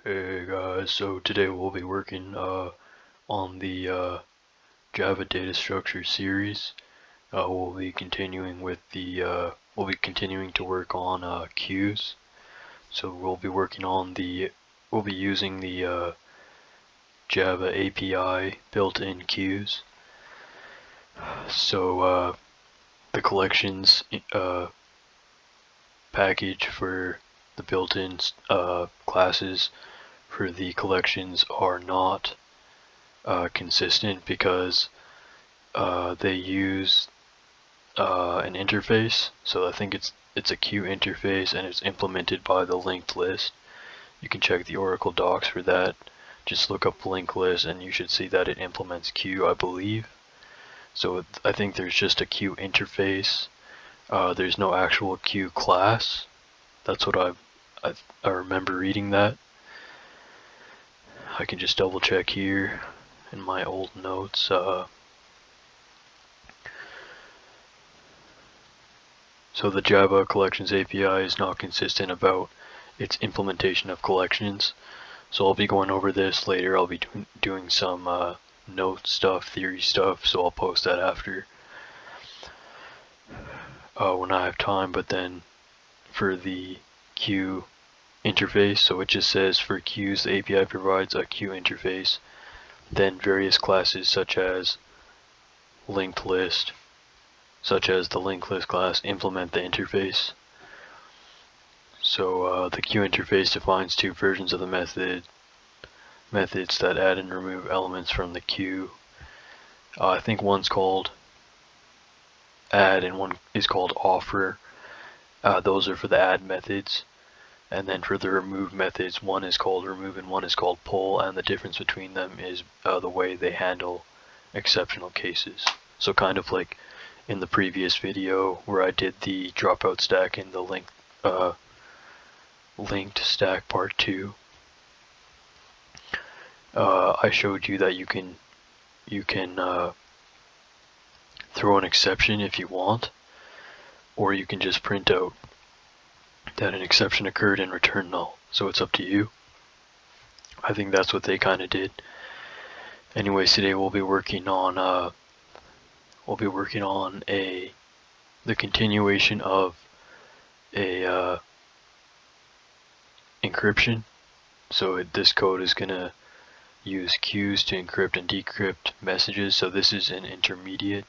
Hey guys, so today we'll be working on the Java data structure series. We'll be continuing with we'll be continuing to work on queues. So we'll be using the Java API built-in queues. So the collections package for the built-in classes for the collections are not consistent because they use an interface. So I think it's a queue interface and it's implemented by the linked list. You can check the Oracle docs for that. Just look up linked list and you should see that it implements queue, I believe. So I think there's just a queue interface. There's no actual queue class. That's what I remember reading that. I can just double check here in my old notes. So the Java Collections API is not consistent about its implementation of collections. So I'll be going over this later. I'll be doing some note stuff, theory stuff, so I'll post that after when I have time. But then for the queue interface, so it just says for queues the API provides a queue interface, then various classes such as linked list, such as the linked list class, implement the interface. So the queue interface defines two versions of the methods that add and remove elements from the queue. I think one's called add and one is called offer. Those are for the add methods. And then for the remove methods, one is called remove and one is called pull, and the difference between them is the way they handle exceptional cases. So kind of like in the previous video where I did the dropout stack in the linked stack part 2, I showed you that you can throw an exception if you want, or you can just print out that an exception occurred and return null. So it's up to you. I think that's what they kind of did. Anyways, today we'll be working on the continuation of a encryption. So this code is gonna use queues to encrypt and decrypt messages. So this is an intermediate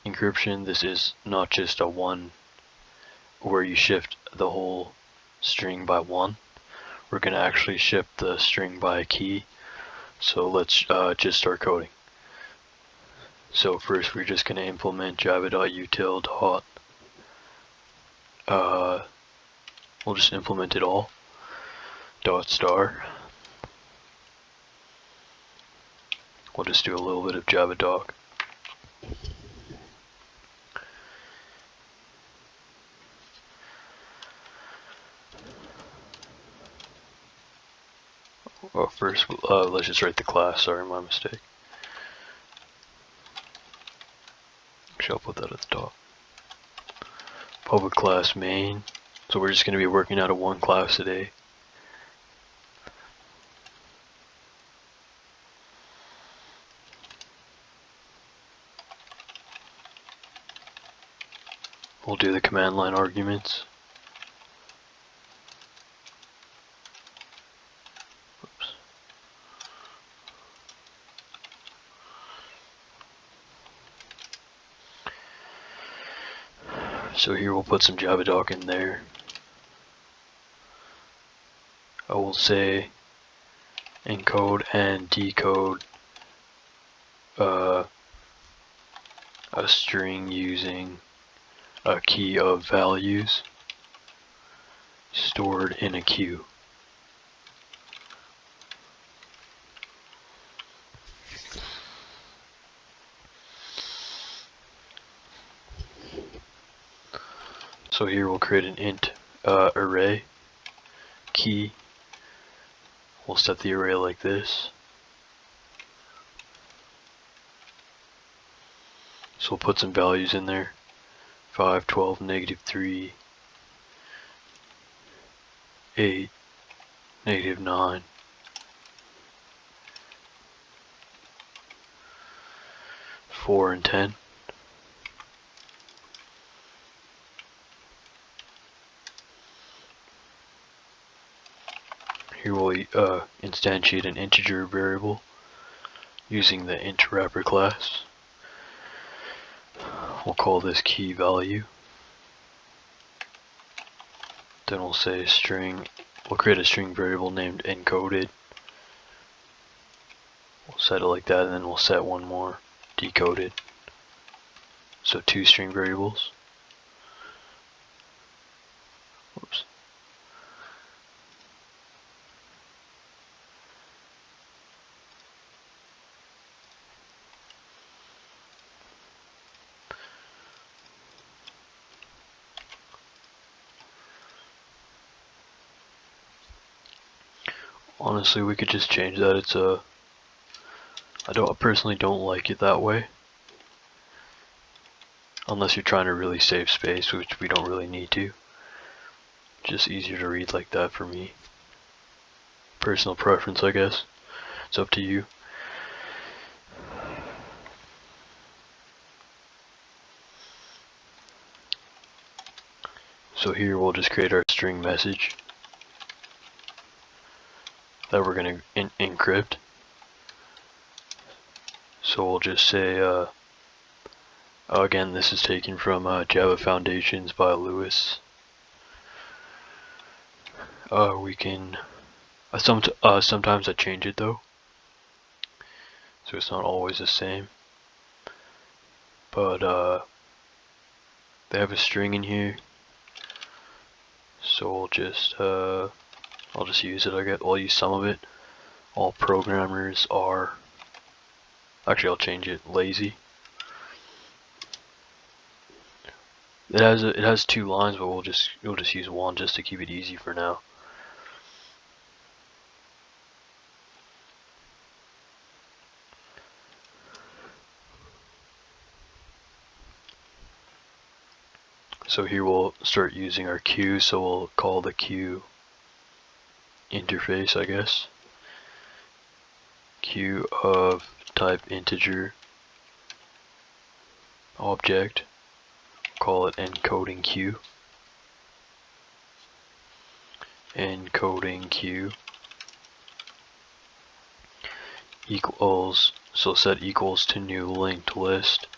encryption. This is not just a one where you shift the whole string by one. We're going to actually shift the string by a key. So let's just start coding. So first we're just going to implement java.util. We'll just implement it all. .star. We'll just do a little bit of java doc. Well, first, let's just write the class. Sorry, my mistake. Actually, I'll put that at the top. Public class main. So we're just going to be working out of one class today. We'll do the command line arguments. So here we'll put some javadoc in there. I will say encode and decode a string using a key of values stored in a queue. So here we'll create an int array key. We'll set the array like this. So we'll put some values in there. 5, 12, -3, 8, -9, -4 and 10. Here we'll instantiate an integer variable using the int wrapper class. We'll call this key value. Then we'll say string. We'll create a string variable named encoded. We'll set it like that, and then we'll set one more, decoded. So 2 string variables. Whoops. Honestly, we could just change that. It's a I personally don't like it that way. Unless you're trying to really save space, which we don't really need to. Just easier to read like that for me. Personal preference, I guess. It's up to you. So here we'll just create our string message that we're going to encrypt. So we'll just say, again, this is taken from Java Foundations by Lewis. We can, sometimes I change it though, so it's not always the same. But they have a string in here, so we'll just, I'll just use it. I'll use some of it. All programmers are, actually I'll change it, lazy. It has 2 lines, but we'll just use 1 just to keep it easy for now. So here we'll start using our queue, so we'll call the queue interface, I guess. Queue of type integer object, call it encoding queue. Encoding queue equals, so set equals to new linked list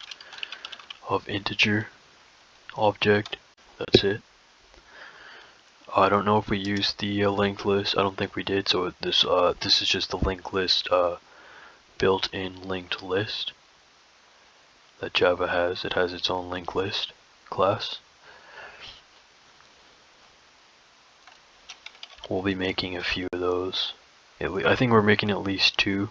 of integer object. That's it. I don't know if we used the linked list. I don't think we did. So this is just the linked list, built-in linked list that Java has. It has its own linked list class. We'll be making a few of those. I think we're making at least 2,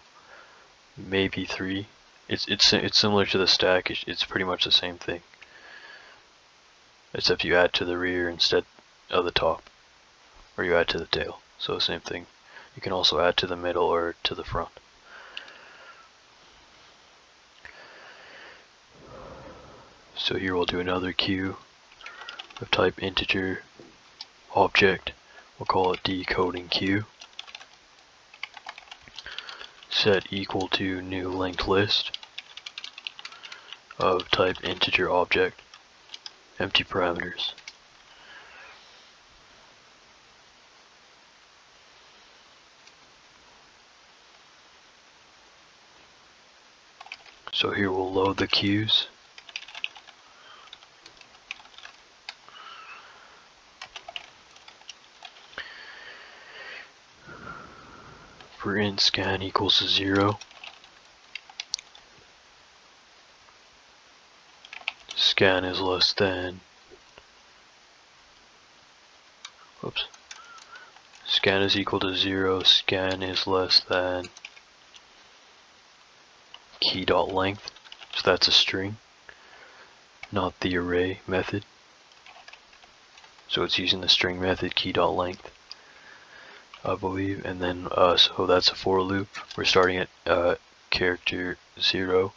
maybe 3. It's similar to the stack. It's pretty much the same thing, except you add to the rear instead of the top, or you add to the tail. So same thing. You can also add to the middle or to the front. So here we'll do another queue of type integer object. We'll call it decoding queue. Set equal to new linked list of type integer object. Empty parameters. So here we'll load the queues. For int scan equals to 0. Scan is less than, whoops. Scan is equal to 0, scan is less than key.length, so that's a string, not the array method. So it's using the string method key.length, I believe, and then so that's a for loop. We're starting at character 0.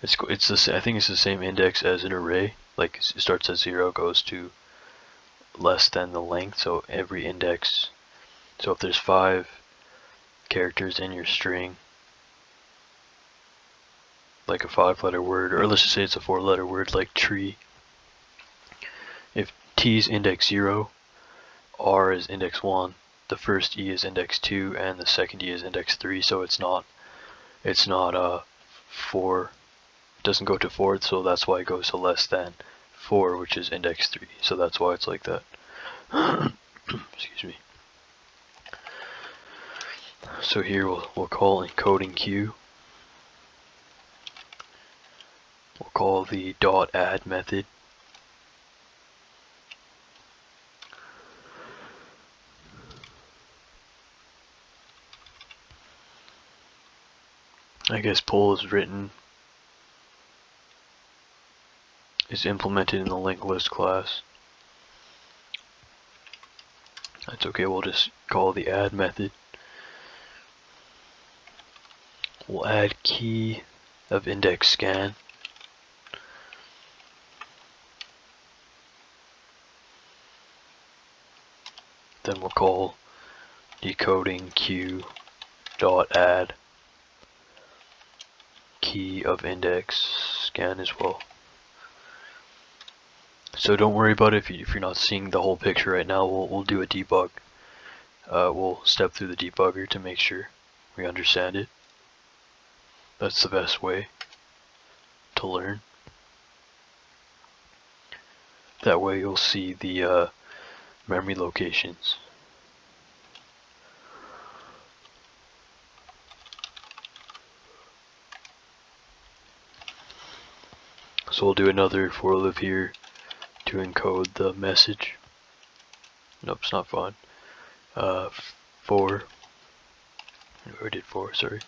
It's the I think it's the same index as an array. Like it starts at 0, goes to less than the length. So every index So if there's 5 characters in your string, like a 5-letter word, or let's just say it's a 4-letter word like tree, if T is index 0, R is index 1, the first E is index 2, and the second E is index 3, so it's not 4, it doesn't go to 4, so that's why it goes to less than 4, which is index 3, so that's why it's like that. Excuse me. So here we'll call encoding Q. We'll call the .add method. I guess pull is implemented in the linked list class. That's okay, we'll just call the add method. We'll add key of index scan. Then we'll call decoding Q dot add key of index scan as well. So don't worry about it if you're not seeing the whole picture right now. We'll do a debug. We'll step through the debugger to make sure we understand it. That's the best way to learn. That way you'll see the memory locations. So we'll do another for loop here to encode the message. Nope, it's not fine. 4. I did 4, sorry.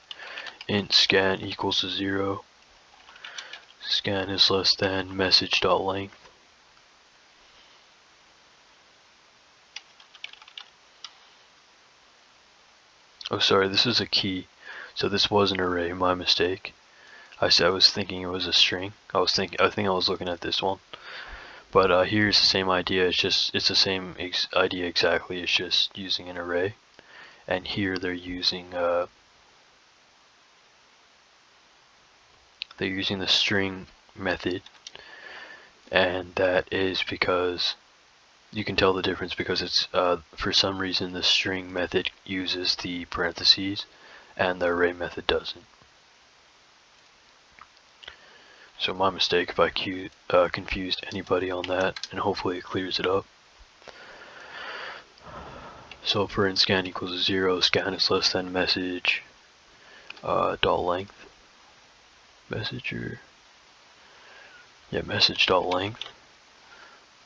Int scan equals to 0. Scan is less than message.length. Oh, sorry, this is a key. So this was an array, my mistake. I was thinking it was a string. I think I was looking at this one. But here's the same idea. It's the same idea exactly. It's just using an array. And here they're using the string method, and that is because you can tell the difference because it's for some reason the string method uses the parentheses and the array method doesn't. So my mistake if I confused anybody on that, and hopefully it clears it up. So for int scan equals 0, scan is less than message dot length. Message dot length.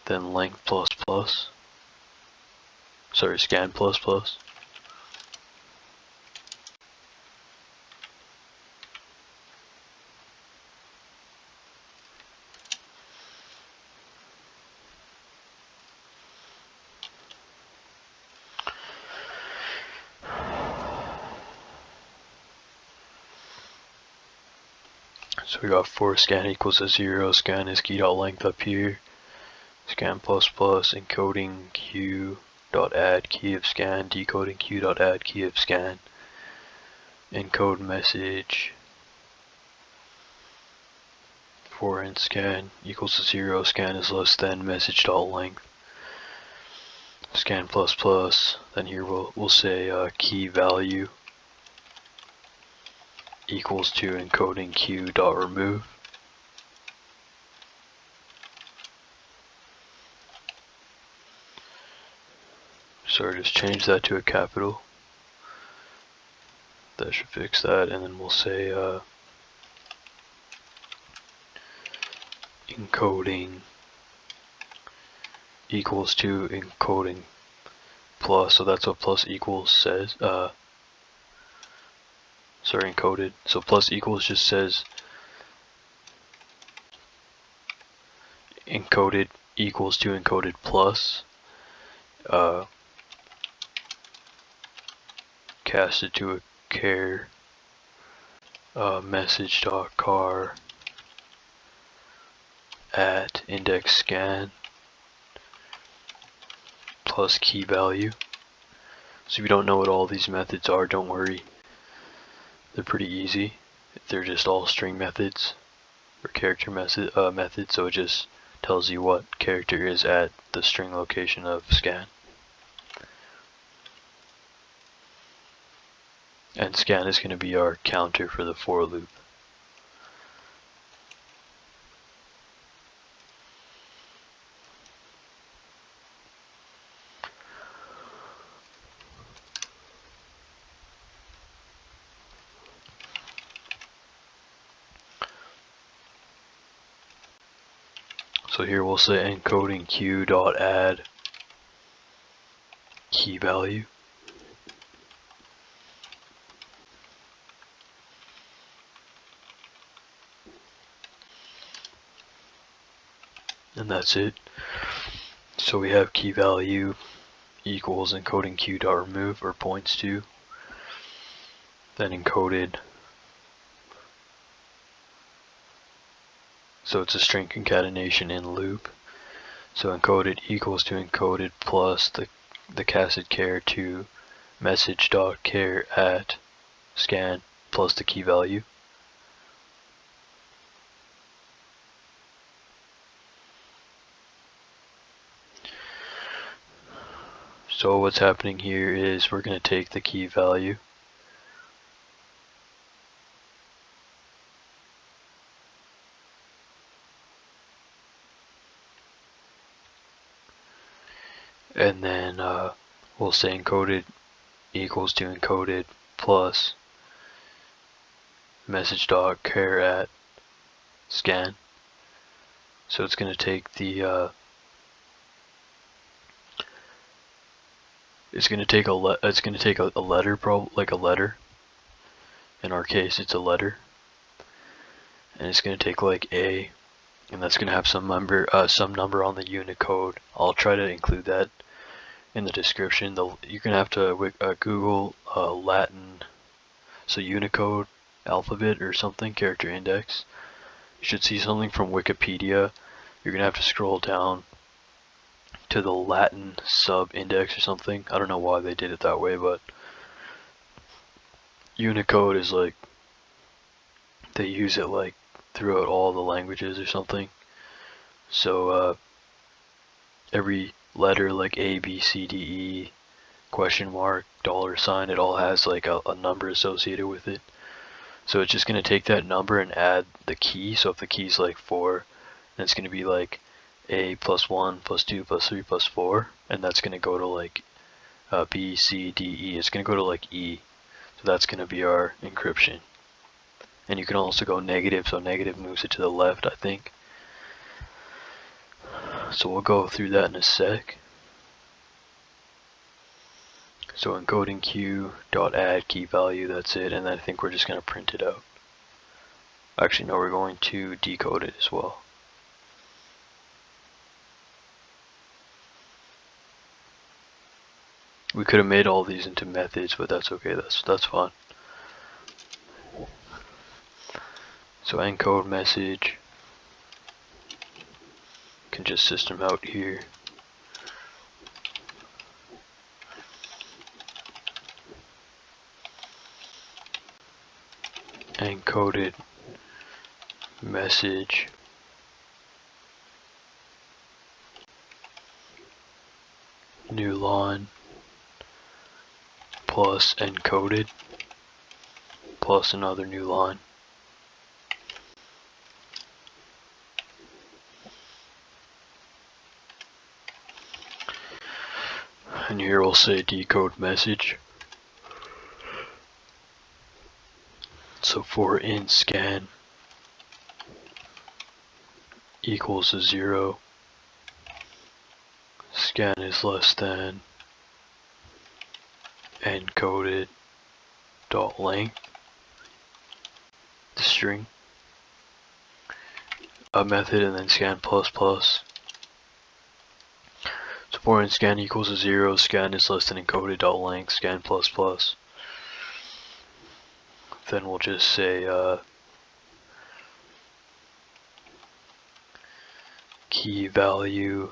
Then length plus plus. Sorry, scan plus plus. So we got for scan equals to 0, scan is key dot length up here. Scan plus plus, encoding Q dot add key of scan, decoding Q dot add key of scan, encode message for int scan equals to 0, scan is less than message dot length. Scan plus plus, then here we'll say key value equals to encoding Q dot remove. So just change that to a capital. That should fix that, and then we'll say encoding equals to encoding plus, so that's what plus equals says. Sorry, encoded. So plus equals just says encoded equals to encoded plus casted to a char message.car at index scan plus key value. So if you don't know what all these methods are, don't worry. They're pretty easy. They're just all string methods or character methods, so it just tells you what character is at the string location of scan. And scan is going to be our counter for the for loop. So here we'll say encoding q.add key value. And that's it. So we have key value equals encoding q.remove, or points to, then encoded. So it's a string concatenation in loop. So encoded equals to encoded plus the casted char to message.char at scan plus the key value. So what's happening here is we're going to take the key value and then we'll say encoded equals to encoded plus message.char at scan. So it's going to take the it's going to take a letter, like a letter. In our case, it's a letter, and it's going to take like A, and that's going to have some number on the Unicode. I'll try to include that in the description. You're going to have to Google Latin, so Unicode alphabet or something, character index. You should see something from Wikipedia. You're going to have to scroll down to the Latin sub-index or something. I don't know why they did it that way, but Unicode is like, they use it like throughout all the languages or something. So every letter like A, B, C, D, E, question mark, $, it all has like a number associated with it. So it's just going to take that number and add the key. So if the key is like 4, then it's going to be like A plus 1 plus 2 plus 3 plus 4, and that's going to go to like B, C, D, E. It's going to go to like E. So that's going to be our encryption. And you can also go negative, so negative moves it to the left, I think. So we'll go through that in a sec. So encoding q.add key value, that's it, and then I think we're just going to print it out. Actually, no, we're going to decode it as well. We could have made all these into methods, but that's okay, that's fine. So encode message, can just system out here. Encoded message new line plus encoded plus another new line. And here we'll say decode message. So for int scan equals 0, scan is less than encoded dot length, the string, a method, and then scan plus plus. So for int scan equals 0, scan is less than encoded dot length, scan plus plus. Then we'll just say key value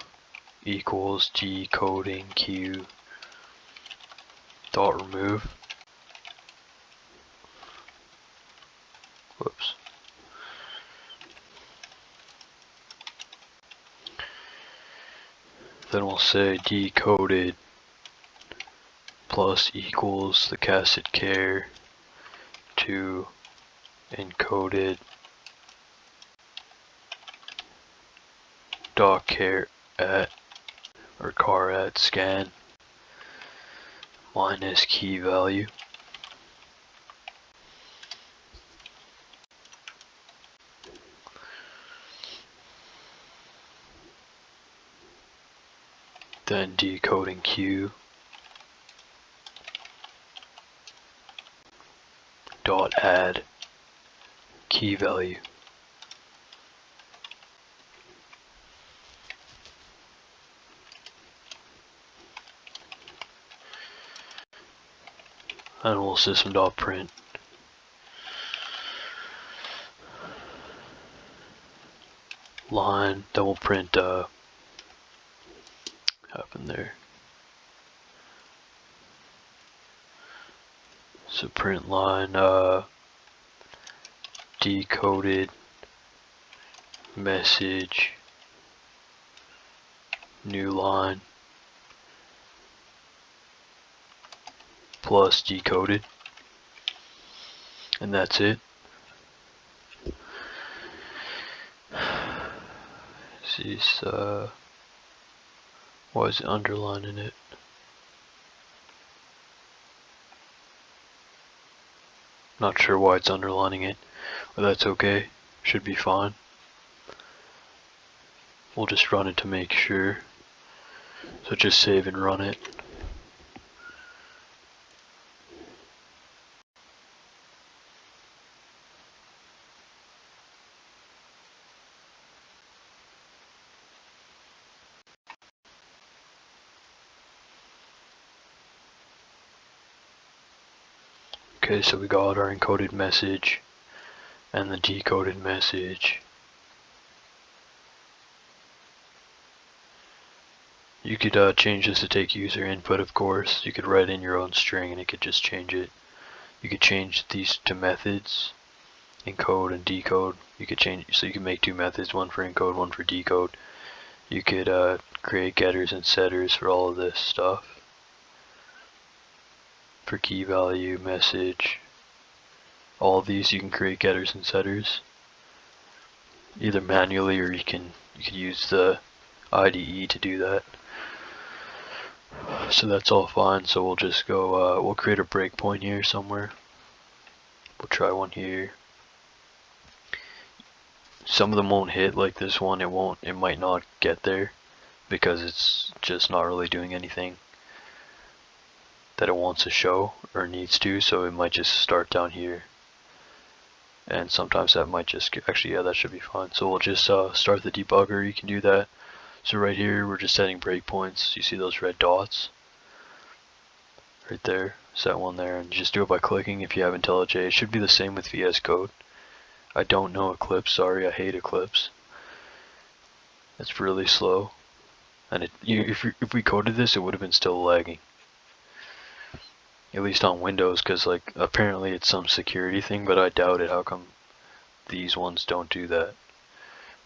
equals decoding q dot remove. Whoops. Then we'll say decoded plus equals the casted char to encoded dot char at or char at scan minus key value. Then decoding Q dot add key value. And we'll system.print line, then we'll print happened there. So print line decoded message new line plus decoded, and that's it. This is why is it underlining it? Not sure why it's underlining it, but that's okay. Should be fine. We'll just run it to make sure. So just save and run it. Okay, so we got our encoded message and the decoded message. You could change this to take user input, of course. You could write in your own string and it could just change it. You could change these to methods, encode and decode. You could change, so you can make two methods, one for encode, one for decode. You could create getters and setters for all of this stuff. For key value, message, all of these you can create getters and setters, either manually or you could use the IDE to do that. So that's all fine. So we'll just go, we'll create a breakpoint here somewhere. We'll try one here. Some of them won't hit, like this one, it might not get there because it's just not really doing anything that it wants to show or needs to, so it might just start down here. And sometimes that might just actually, yeah, that should be fine. So we'll just start the debugger. You can do that. So right here we're just setting breakpoints. You see those red dots right there? Set one there, and just do it by clicking if you have IntelliJ. It should be the same with VS Code. I don't know Eclipse, sorry, I hate Eclipse. It's really slow. And if we coded this, it would have been still lagging. At least on Windows, because like apparently it's some security thing, but I doubt it. How come these ones don't do that?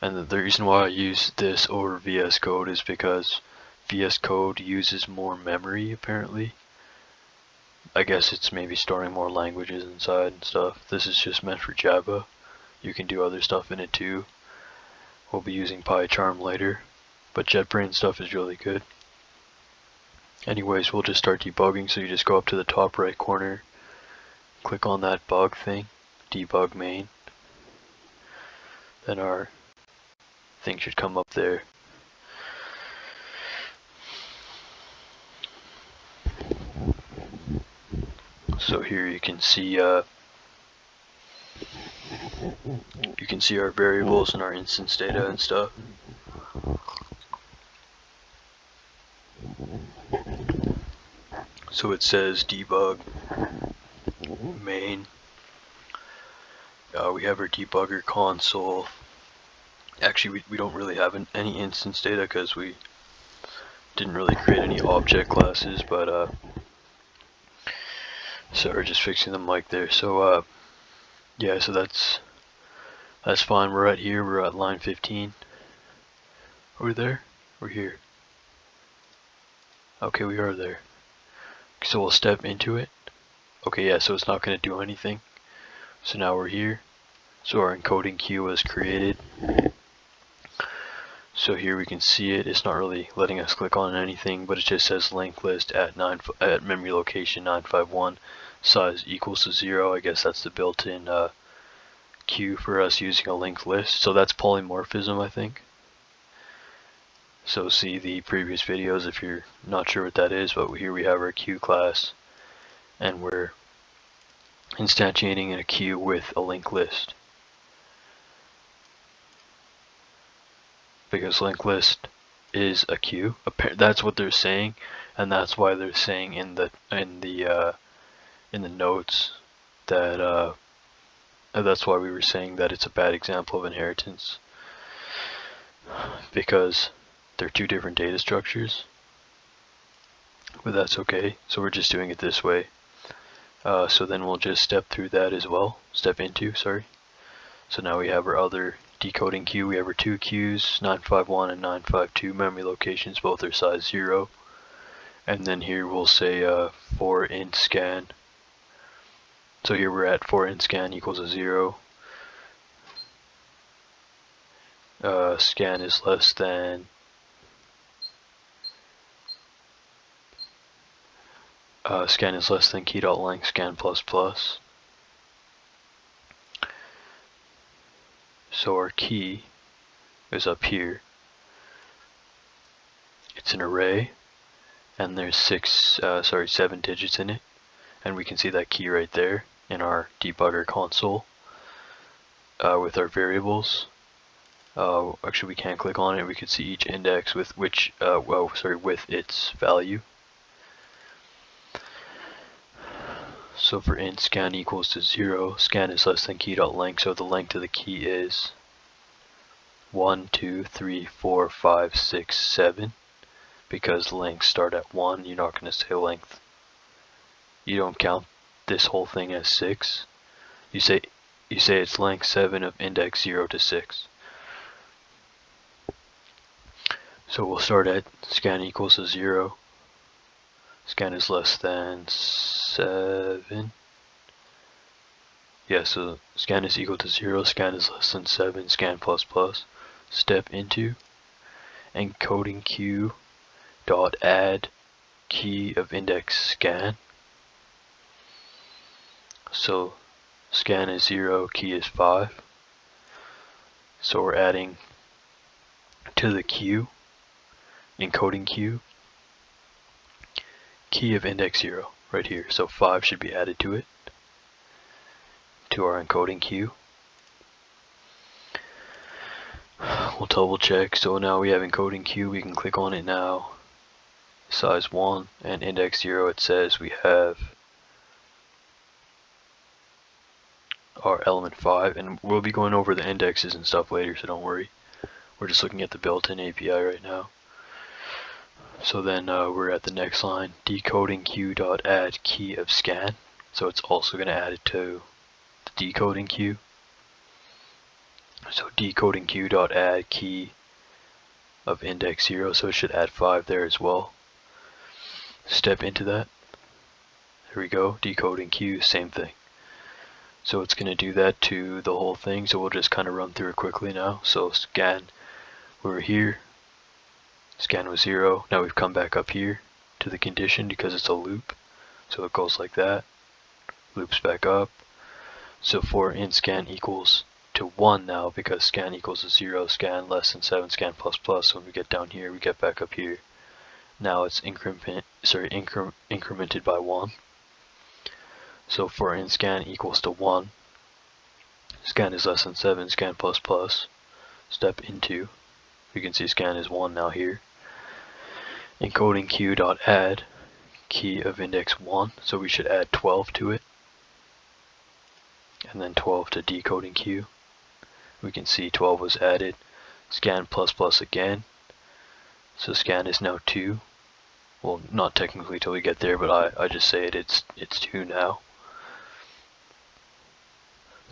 And the reason why I use this over VS Code is because VS Code uses more memory apparently. I guess it's maybe storing more languages inside and stuff. This is just meant for Java. You can do other stuff in it too. We'll be using PyCharm later, but JetBrains stuff is really good. Anyways, we'll just start debugging, so you just go up to the top right corner, click on that bug thing, debug main, then our thing should come up there. So here you can see our variables and our instance data and stuff. So it says debug main. We have our debugger console. Actually, we don't really have any instance data because we didn't really create any object classes, but So we're just fixing the mic there. So yeah, so that's fine. We're at here. We're at line 15. Are we there? We're here. Okay, we are there. So we'll step into it. Okay, yeah, so it's not going to do anything. So now we're here. So our encoding queue was created. So here we can see it. It's not really letting us click on anything, but it just says linked list at memory location 951, size equals to 0. I guess that's the built-in queue for us using a linked list. So that's polymorphism, I think. So see the previous videos if you're not sure what that is, but here we have our queue class, and we're instantiating in a queue with a linked list. Because linked list is a queue. That's what they're saying, and that's why they're saying in the notes that that's why we were saying that it's a bad example of inheritance, because they're two different data structures. But that's okay. So we're just doing it this way. So then we'll just step through that as well. Step into, sorry. So now we have our other decoding queue. We have our two queues, 951 and 952 memory locations, both are size 0. And then here we'll say for int scan. So here we're at for int scan equals a 0. Scan is less than key.length scan plus plus. So our key is up here. It's an array, and there's 7 digits in it, and we can see that key right there in our debugger console with our variables. Actually, we can't click on it. We can see each index with with its value. So for int scan equals to 0, scan is less than key.length, so the length of the key is 1, 2, 3, 4, 5, 6, 7. Because lengths start at 1, you're not going to say length. You don't count this whole thing as 6. You say it's length 7 of index 0 to 6. So we'll start at scan equals to 0. Scan is less than 7. Yeah, so scan is equal to 0, scan is less than 7, scan plus plus. Step into encoding queue dot add key of index scan. So scan is 0, key is 5. So we're adding to the queue, encoding queue, key of index 0 right here. So 5 should be added to it, to our encoding queue. We'll double check. So now we have encoding queue. We can click on it now. Size 1 and index 0. It says we have our element 5, and we'll be going over the indexes and stuff later, so don't worry. We're just looking at the built-in API right now. So then we're at the next line, decoding queue.add key of scan. So it's also going to add it to the decoding queue. So decoding queue.add key of index 0, so it should add 5 there as well. Step into that. There we go, decoding queue, same thing. So it's going to do that to the whole thing, so we'll just kind of run through it quickly now. So scan, we were here, scan was 0, now we've come back up here to the condition because it's a loop. So it goes like that, loops back up. So for int scan equals to 1 now, because scan equals to 0, scan less than 7, scan plus plus. So when we get down here, we get back up here. Now it's incremented by 1. So for int scan equals to 1, scan is less than 7, scan plus plus. Step into, we can see scan is 1 now here. Encoding queue.add key of index 1, so we should add 12 to it. And then 12 to decoding queue. We can see 12 was added. Scan plus plus again. So scan is now 2. Well, not technically till we get there, but I just say it's 2 now.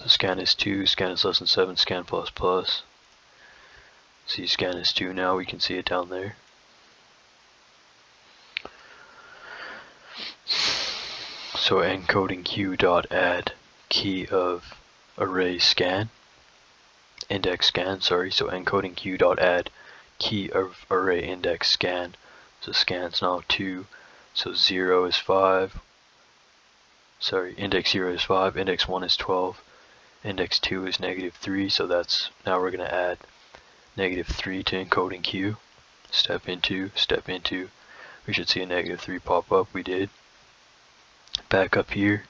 So scan is 2, scan is less than 7, scan plus plus. See, scan is 2 now, we can see it down there. So encoding q.add key of array scan, index scan, sorry, so encoding q.add key of array index scan. So scan's now 2, so 0 is 5, sorry, index 0 is 5, index 1 is 12, index 2 is -3, so that's, now we're going to add -3 to encoding q, step into, we should see a -3 pop up, we did. Back up here,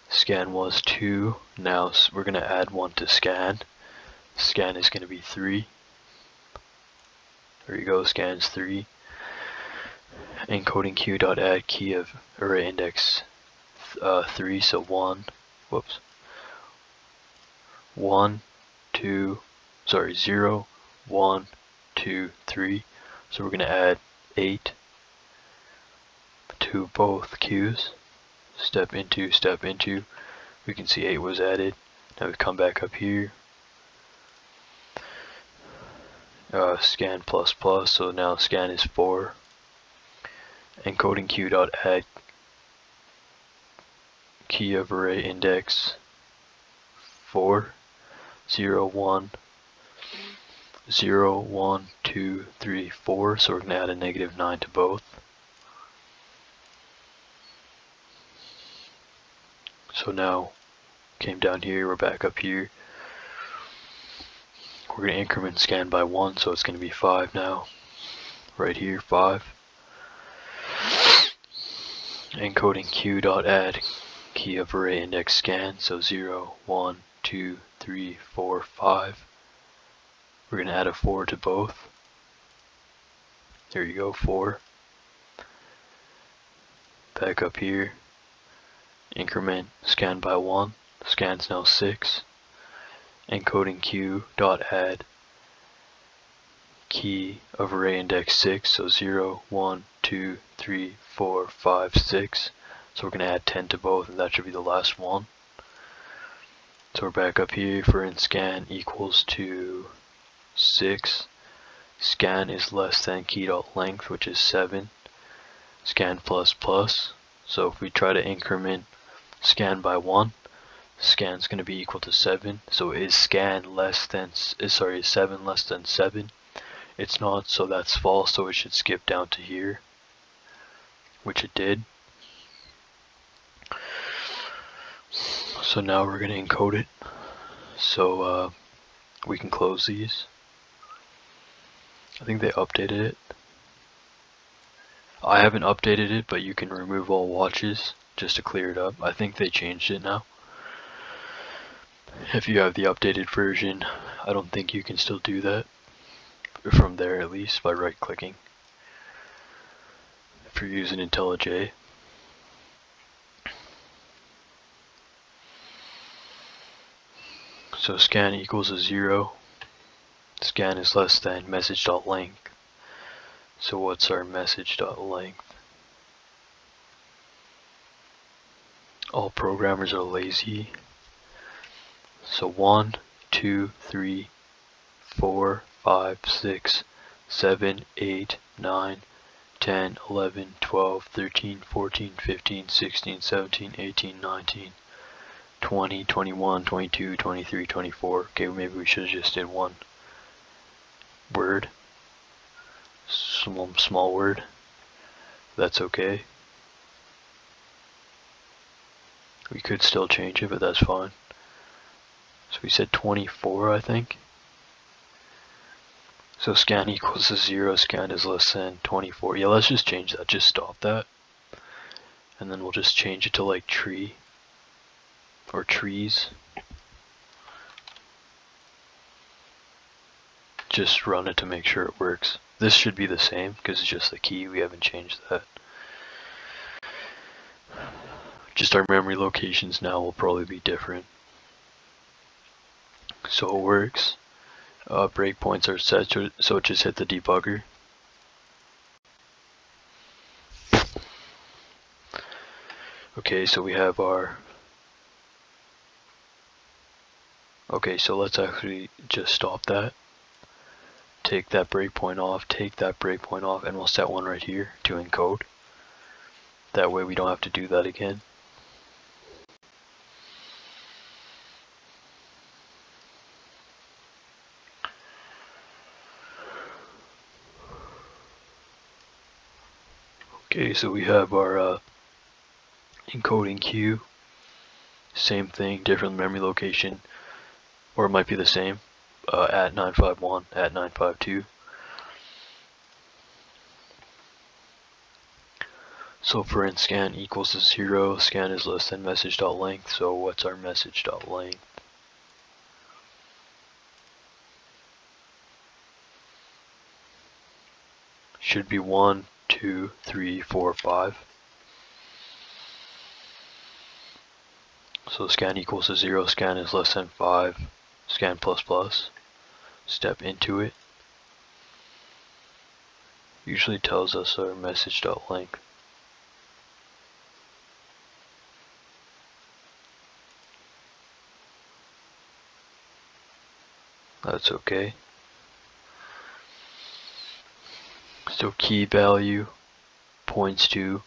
scan was 2, now we're going to add 1 to scan. Scan is going to be 3. There you go, scan's 3. Encoding q.add key of array index 3, so 1, 0, 1, 2, 3. So we're going to add 8 to both queues. Step into, we can see 8 was added. Now we come back up here. Scan plus plus, so now scan is 4. Encoding q.add key of array index 4, 0, 1, 0, 1, 2, 3, 4, so we're going to add a -9 to both. So now, came down here, we're back up here. We're going to increment scan by 1, so it's going to be 5 now. Right here, 5. Encoding q.add key of array index scan, so 0, 1, 2, 3, 4, 5. We're going to add a 4 to both. There you go, 4. Back up here, increment scan by 1, scan's now 6. Encoding q.add key of array index 6, so 0, 1, 2, 3, 4, 5, 6. So we're going to add 10 to both, and that should be the last one. So we're back up here for in scan equals to 6. Scan is less than key.length, which is 7. Scan plus plus. So if we try to increment scan by 1, scan's going to be equal to 7. So is scan less than, is 7 less than 7? It's not, so that's false, so it should skip down to here, which it did. So now we're going to encode it, so we can close these. I think they updated it. I haven't updated it, but you can remove all watches just to clear it up. I think they changed it now. If you have the updated version, I don't think you can still do that. From there, at least, by right-clicking. If you're using IntelliJ. So scan equals a 0. Scan is less than message.length. So what's our message.length? All programmers are lazy. So 1, 2, 3, 4, 5, 6, 7, 8, 9, 10, 11, 12, 13, 14, 15, 16, 17, 18, 19, 20, 21, 22, 23, 24. Okay, maybe we should have just did one word. Small word. That's okay. We could still change it, but that's fine. So we said 24, I think. So scan equals to 0, scan is less than 24. Yeah, let's just change that, just stop that. And then we'll just change it to like tree, or trees. Just run it to make sure it works. This should be the same, because it's just the key, we haven't changed that. Just our memory locations now will probably be different. So it works. Breakpoints are set, so just hit the debugger. Okay, so we have our Okay, so let's actually just stop that. Take that breakpoint off, take that breakpoint off, and we'll set one right here to encode. That way we don't have to do that again. Okay, so we have our encoding queue. Same thing, different memory location, or it might be the same. At 951, at 952. So for in scan equals to 0, scan is less than message.length, so what's our message.length? Should be 1, 2, 3, 4, 5. So scan equals to 0, scan is less than 5, scan plus plus. Step into it. Usually tells us our message.length. That's okay. So key value points to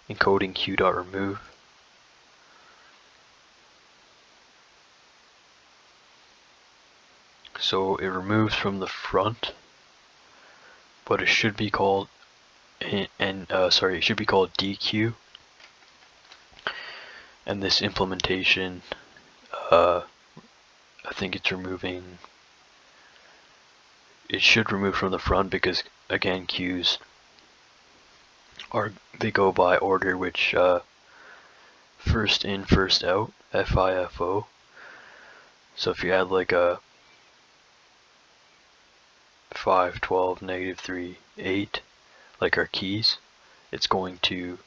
encoding q.remove. So it removes from the front, but it should be called it should be called DQ. And this implementation, I think it's removing. It should remove from the front because again queues they go by order, which first in first out, FIFO. So if you add like a 5, 12, -3, 8, like our keys, it's going to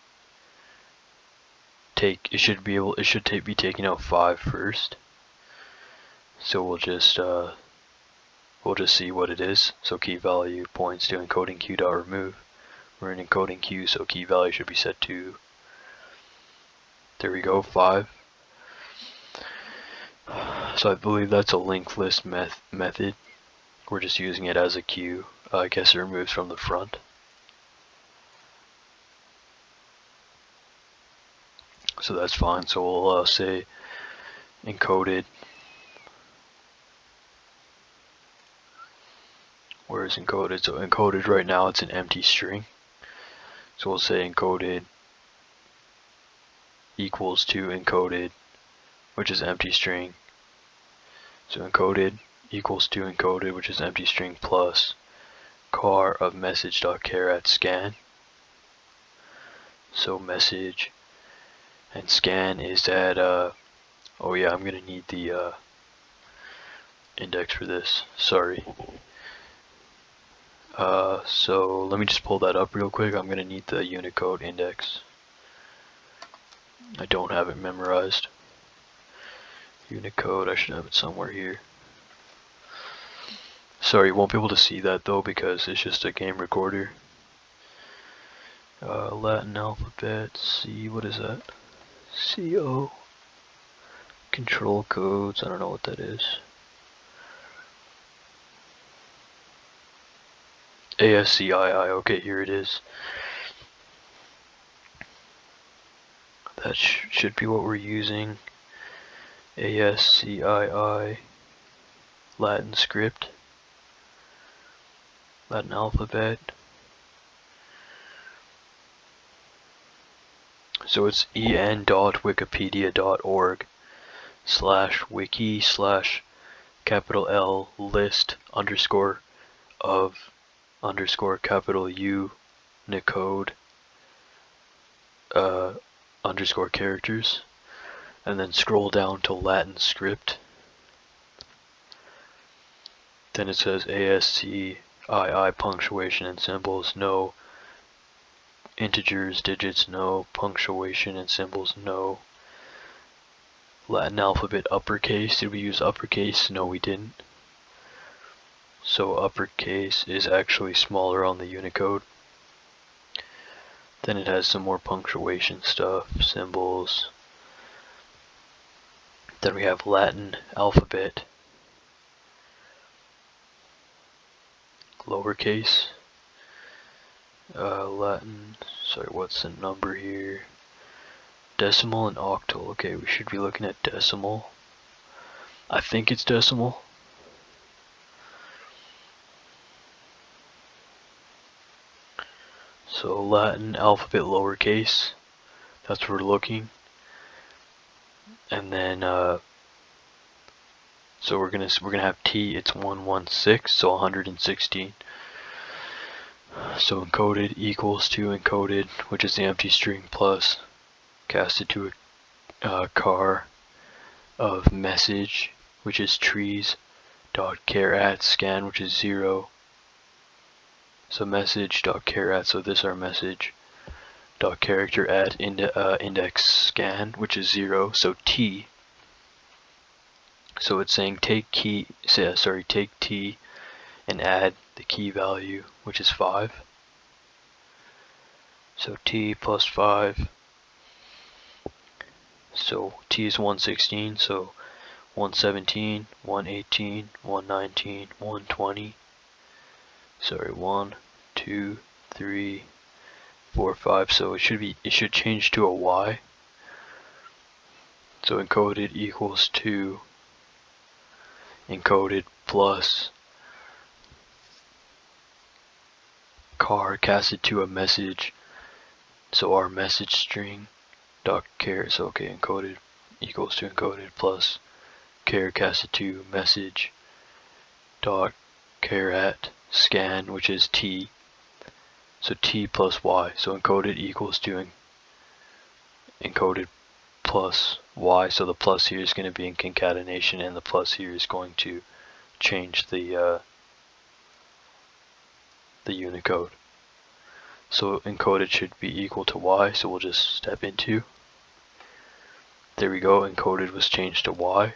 take. It should be taking out 5 first. So we'll just see what it is. So key value points to encoding q.remove. We're in encoding queue, so key value should be set to, there we go, 5. So I believe that's a linked list method. We're just using it as a queue. I guess it removes from the front. So that's fine. So we'll say encoded. Where is encoded? So encoded right now, it's an empty string. So we'll say encoded equals to encoded, which is empty string. So encoded equals to encoded, which is empty string, plus car of message.char at scan. So message and scan is at oh yeah, I'm gonna need the index for this. Sorry. So let me just pull that up real quick. I'm gonna need the Unicode index. I don't have it memorized. Unicode, I should have it somewhere here. Sorry, you won't be able to see that though because it's just a game recorder. Latin alphabet, C, what is that? CO. Control codes, I don't know what that is. ASCII, okay, here it is. That should be what we're using. ASCII, Latin script, Latin alphabet. So it's en.wikipedia.org/wiki/capital L list underscore of underscore capital U Unicode underscore characters, and then scroll down to Latin script. Then it says ASCII punctuation and symbols, no. Integers, digits, no. Punctuation and symbols, no. Latin alphabet uppercase, did we use uppercase? No, we didn't. So uppercase is actually smaller on the Unicode. Then it has some more punctuation stuff, symbols. Then we have Latin alphabet, lowercase, Latin, sorry, what's the number here? Decimal and octal. Okay, we should be looking at decimal. I think it's decimal. So Latin alphabet lowercase, that's where we're looking. And then so we're gonna have T, it's 116, so 116. So encoded equals to encoded, which is the empty string, plus casted to a car of message, which is trees, dot char at scan, which is 0. So message dot char at, so this is our message, dot character at index scan, which is 0. So T. So it's saying take T and add the key value, which is 5. So T plus 5. So T is 116, so 117, 118, 119, 120. Sorry, 1, 2, 3, 4, 5. So it should change to a Y. So encoded equals to encoded plus car casted to a message. So our message string dot char, so okay, encoded equals to encoded plus char casted to message dot char at scan, which is T. So T plus Y. So encoded equals to encoded plus Y. So the plus here is going to be in concatenation, and the plus here is going to change the Unicode. So encoded should be equal to Y. So we'll just step into. There we go. Encoded was changed to Y.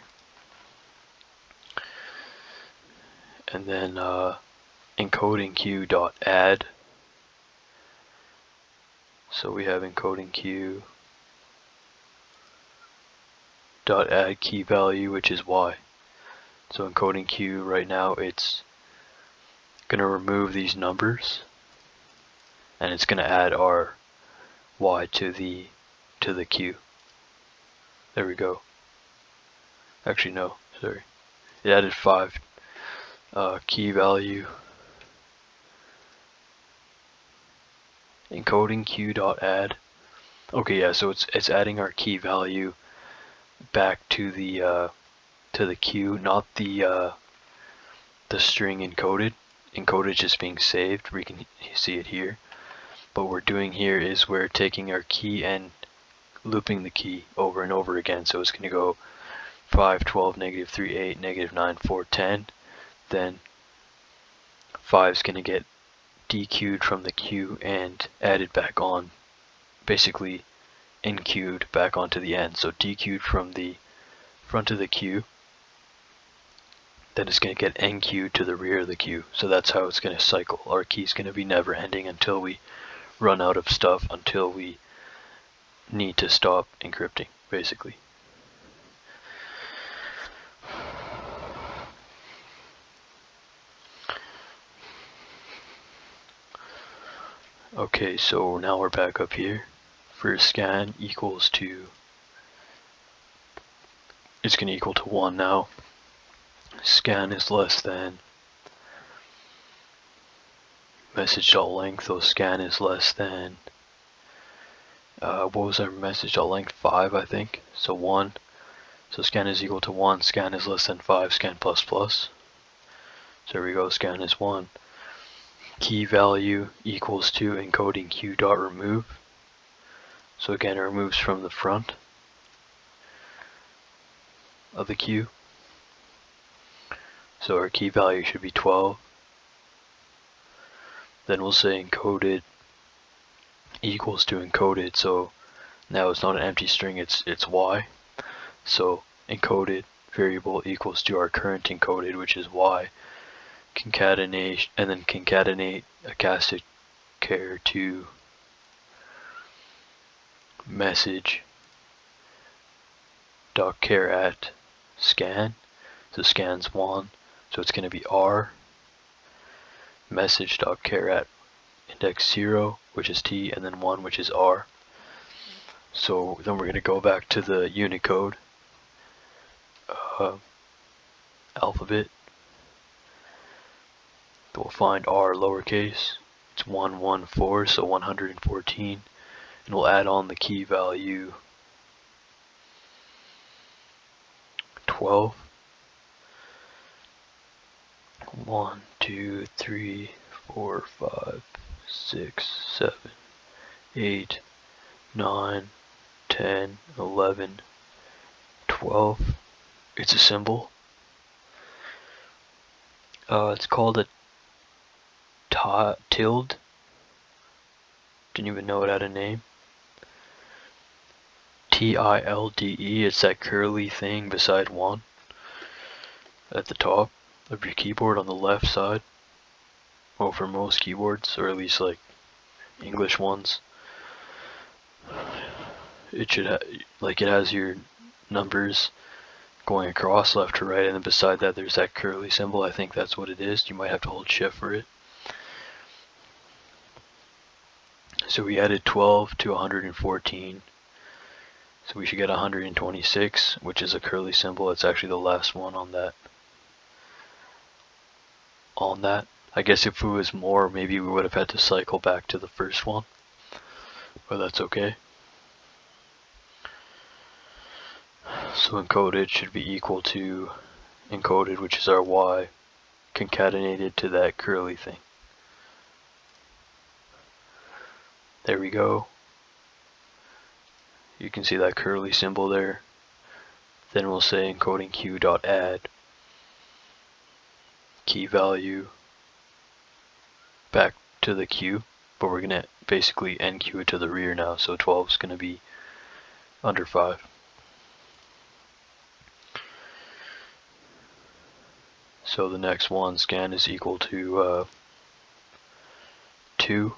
And then encoding Q dot add. So we have encoding Q dot add key value, which is Y. So encoding Q right now, it's gonna remove these numbers, and it's gonna add our Y to the Q. There we go. Actually, no, sorry. It added 5 key value. Encoding Q dot add. Okay, yeah. So it's adding our key value back to the Q, not the string encoded. Encoded just being saved. We can see it here. What we're doing here is we're taking our key and looping the key over and over again. So it's going to go 5, 12, negative 3, 8, negative 9, 4, 10. Then 5 is going to get dequeued from the queue and added back on, basically enqueued back onto the end. So dequeued from the front of the queue, then it's going to get enqueued to the rear of the queue. So that's how it's going to cycle. Our key is going to be never ending until we run out of stuff, until we need to stop encrypting, basically. Okay, so now we're back up here. For scan equals to, it's going to equal to 1 now. Scan is less than message.length, so scan is less than, what was our message.length? 5, I think. So 1. So scan is equal to 1, scan is less than 5, scan plus plus. So there we go, scan is 1. Key value equals to encoding Q dot remove. So again, it removes from the front of the queue. So our key value should be 12. Then we'll say encoded equals to encoded. So now it's not an empty string, it's Y. So encoded variable equals to our current encoded, which is Y. Concatenate, and then concatenate a casted char to message dot char at scan. So scan's 1, so it's going to be R, message.char at index 0, which is T, and then 1, which is R. So then we're going to go back to the Unicode alphabet. We'll find R lowercase. It's 114, so 114, and we'll add on the key value 12. 1, 2, 3, 4, 5, 6, 7, 8, 9, 10, 11, 12. It's a symbol. It's called a tilde. Didn't even know it had a name. TILDE. It's that curly thing beside 1 at the top of your keyboard on the left side. Well, for most keyboards, or at least like English ones, it should it has your numbers going across left to right, and then beside that there's that curly symbol. I think that's what it is. You might have to hold shift for it. So we added 12 to 114, so we should get 126, which is a curly symbol. It's actually the last one on that. I guess if it was more, maybe we would have had to cycle back to the first one, but that's okay. So encoded should be equal to encoded, which is our Y, concatenated to that curly thing. There we go. You can see that curly symbol there. Then we'll say encoding q.add key value back to the queue, but we're gonna basically enqueue it to the rear now, so 12 is gonna be under 5. So the next one, scan is equal to 2.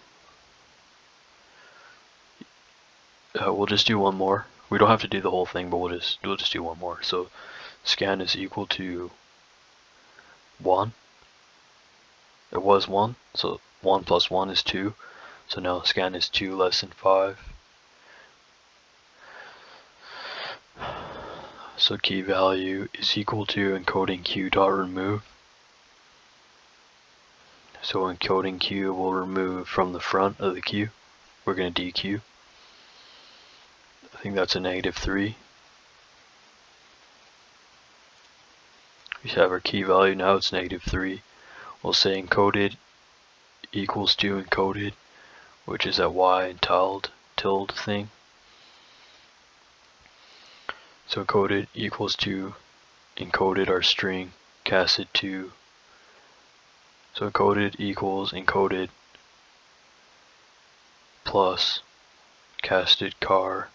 We'll just do one more. We don't have to do the whole thing, but we'll just do one more. So scan is equal to 1. It was 1, so 1 plus 1 is 2. So now scan is 2 less than 5. So key value is equal to encoding q.remove. So encoding q will remove from the front of the queue. We're going to dequeue. I think that's a -3. We have our key value, now it's -3. We'll say encoded equals to encoded, which is that Y and tilde thing. So encoded equals to encoded, our string, casted to. So encoded equals encoded plus casted car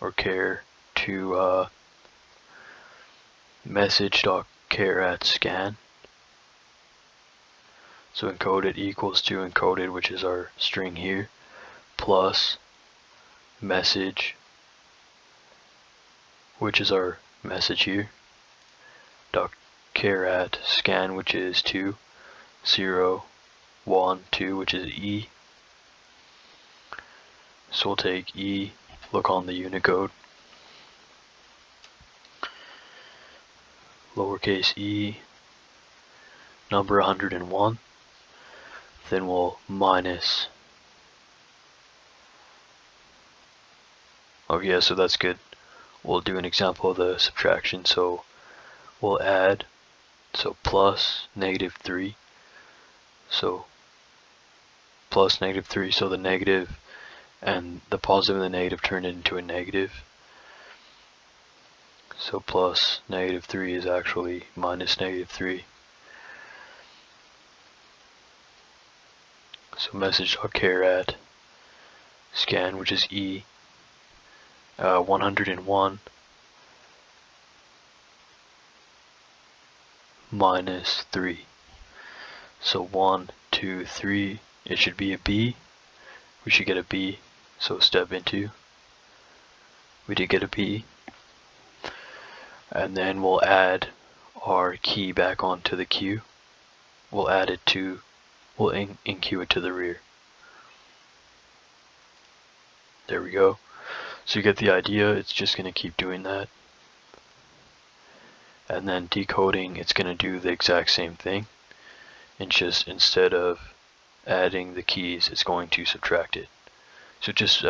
or char to message.char at scan. So encoded equals to encoded, which is our string here, plus message, which is our message here, dot char at scan, which is 2, 0, 1, 2, which is E. So we'll take E, look on the Unicode, lowercase e, number 101, then we'll minus. Oh yeah, so that's good. We'll do an example of the subtraction. So we'll add, so plus -3. So plus -3, so the negative and the positive and the negative turn into a negative. So plus -3 is actually minus -3. So message.char at scan, which is E, 101 minus 3. So 1, 2, 3, it should be a B. We should get a B, so step into. We did get a B. and then we'll add our key back onto the queue. We'll add it to, we'll enqueue it to the rear. There we go. So you get the idea. It's just going to keep doing that. And then decoding, it's going to do the exact same thing. And just instead of adding the keys, it's going to subtract it. So just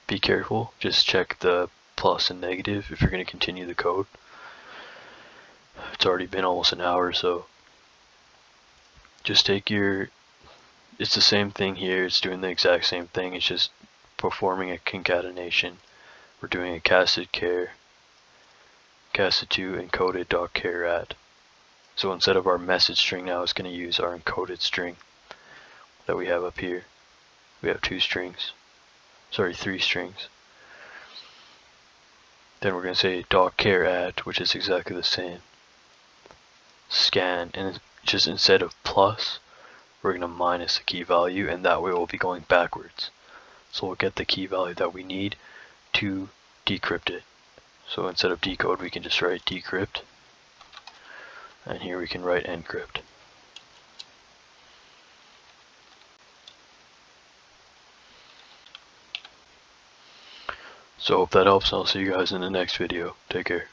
be careful. Just check the plus and negative if you're going to continue the code. It's already been almost an hour, so just take your, it's the same thing here. It's doing the exact same thing. It's just performing a concatenation. We're doing a casted char, casted2 encoded dot char at. So instead of our message string now, it's going to use our encoded string that we have up here. We have three strings. Then we're going to say dot char at, which is exactly the same. Scan, and just instead of plus, we're going to minus the key value, and that way we'll be going backwards. So we'll get the key value that we need to decrypt it. So instead of decode, we can just write decrypt, and here we can write encrypt. So hope that helps, and I'll see you guys in the next video. Take care.